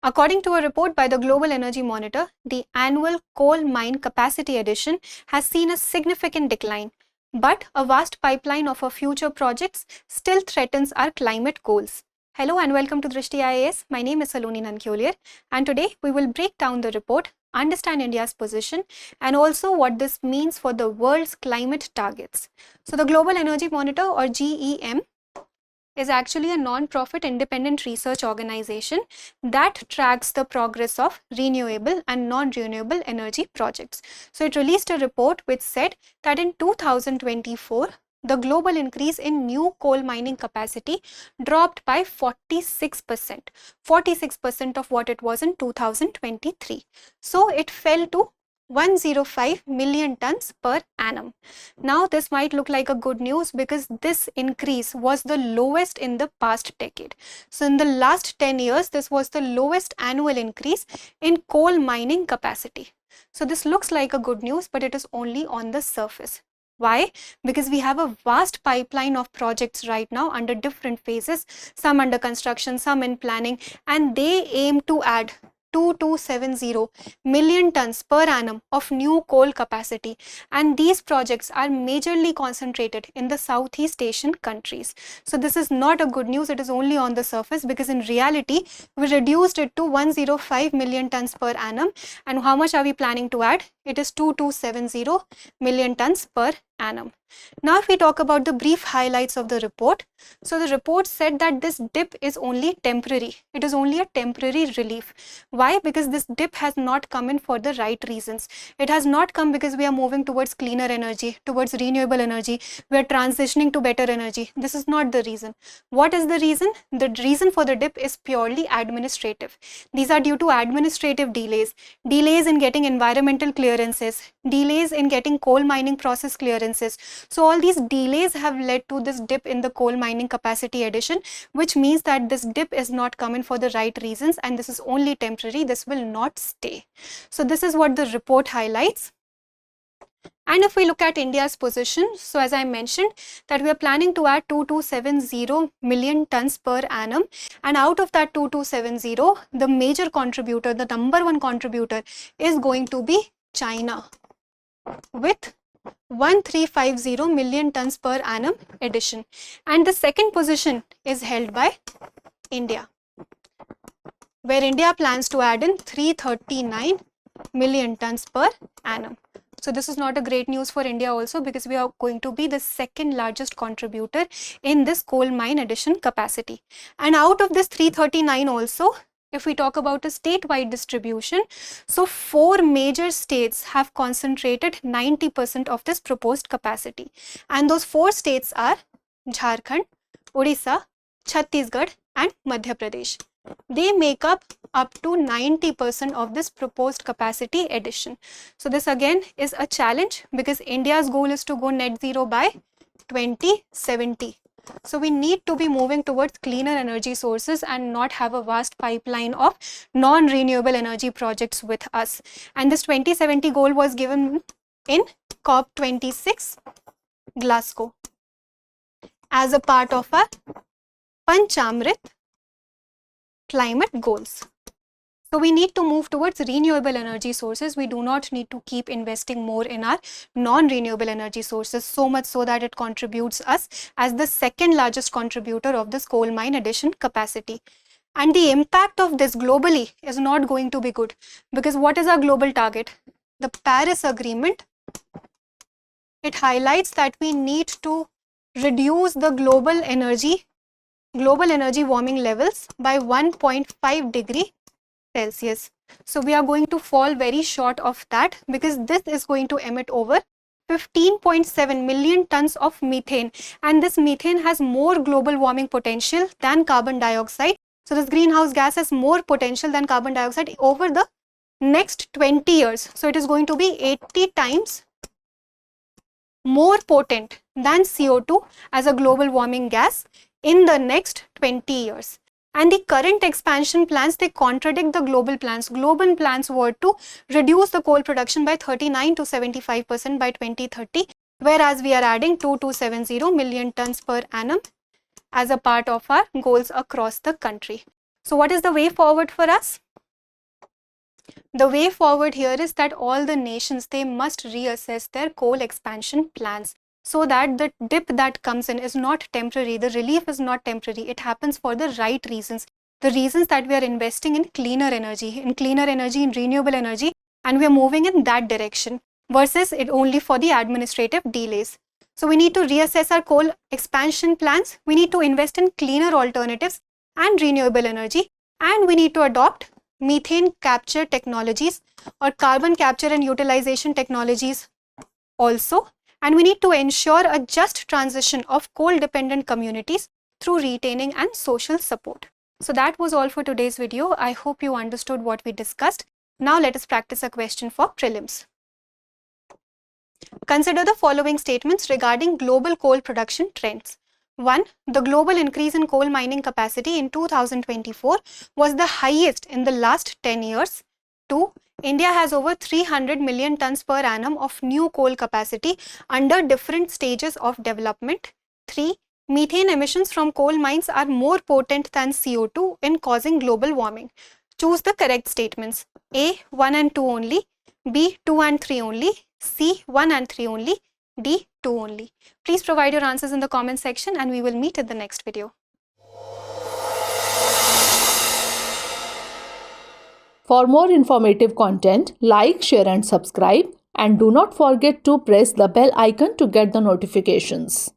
According to a report by the Global Energy Monitor, the annual coal mine capacity addition has seen a significant decline, but a vast pipeline of our future projects still threatens our climate goals. Hello and welcome to Drishti IAS. My name is Saloni Nankyolier, and today we will break down the report, understand India's position, and also what this means for the world's climate targets. So the Global Energy Monitor, or GEM, is actually a non-profit independent research organization that tracks the progress of renewable and non-renewable energy projects. So it released a report which said that in 2024, the global increase in new coal mining capacity dropped by 46%, 46% of what it was in 2023. So it fell to 105 million tons per annum. Now this might look like a good news because this increase was the lowest in the past decade. So in the last 10 years, this was the lowest annual increase in coal mining capacity. So this looks like a good news, but it is only on the surface. Why? Because we have a vast pipeline of projects right now under different phases, some under construction, some in planning, and they aim to add 2270 million tons per annum of new coal capacity, and these projects are majorly concentrated in the Southeast Asian countries. So this is not a good news, it is only on the surface, because in reality we reduced it to 105 million tons per annum, and how much are we planning to add? It is 2270 million tons per annum. Now if we talk about the brief highlights of the report, so the report said that this dip is only temporary. It is only a temporary relief. Why? Because this dip has not come in for the right reasons. It has not come because we are moving towards cleaner energy, towards renewable energy, we are transitioning to better energy. This is not the reason. What is the reason? The reason for the dip is purely administrative. These are due to administrative delays, delays in getting environmental clearances, delays in getting coal mining process clearances. So all these delays have led to this dip in the coal mining capacity addition, which means that this dip is not coming for the right reasons, and this is only temporary. This will not stay. So this is what the report highlights. And if we look at India's position, so as I mentioned that we are planning to add 2270 million tons per annum, and out of that 2270, the major contributor, the number one contributor, is going to be China with 1350 million tons per annum addition, and the second position is held by India, where India plans to add in 339 million tons per annum. So this is not a great news for India also, because we are going to be the second largest contributor in this coal mine addition capacity. And out of this 339 also, if we talk about a statewide distribution, so 4 major states have concentrated 90% of this proposed capacity, and those 4 states are Jharkhand, Odisha, Chhattisgarh and Madhya Pradesh. They make up to 90% of this proposed capacity addition. So this again is a challenge, because India's goal is to go net zero by 2070. So we need to be moving towards cleaner energy sources and not have a vast pipeline of non-renewable energy projects with us. And this 2070 goal was given in COP26 Glasgow as a part of our Panchamrit climate goals. So we need to move towards renewable energy sources. We do not need to keep investing more in our non-renewable energy sources, so much so that it contributes us as the second largest contributor of this coal mine addition capacity. And the impact of this globally is not going to be good, because what is our global target? The Paris Agreement, it highlights that we need to reduce the global energy warming levels by 1.5 degree Celsius. So we are going to fall very short of that, because this is going to emit over 15.7 million tons of methane, and this methane has more global warming potential than carbon dioxide. So this greenhouse gas has more potential than carbon dioxide over the next 20 years. So it is going to be 80 times more potent than CO2 as a global warming gas in the next 20 years. And the current expansion plans, they contradict the global plans. Global plans were to reduce the coal production by 39 to 75% by 2030, whereas we are adding 2270 million tons per annum as a part of our goals across the country. So what is the way forward for us? The way forward here is that all the nations, they must reassess their coal expansion plans so that the dip that comes in is not temporary, the relief is not temporary, it happens for the right reasons. The reasons that we are investing in cleaner energy, in renewable energy, and we are moving in that direction versus it only for the administrative delays. So we need to reassess our coal expansion plans, we need to invest in cleaner alternatives and renewable energy, and we need to adopt methane capture technologies or carbon capture and utilization technologies also, and we need to ensure a just transition of coal-dependent communities through retaining and social support. So that was all for today's video. I hope you understood what we discussed. Now let us practice a question for prelims. Consider the following statements regarding global coal production trends. 1. The global increase in coal mining capacity in 2024 was the highest in the last 10 years. 2. India has over 300 million tons per annum of new coal capacity under different stages of development. 3. Methane emissions from coal mines are more potent than CO2 in causing global warming. Choose the correct statements. A. 1 and 2 only. B. 2 and 3 only. C. 1 and 3 only. D. 2 only. Please provide your answers in the comment section and we will meet in the next video. For more informative content, like, share and subscribe, and do not forget to press the bell icon to get the notifications.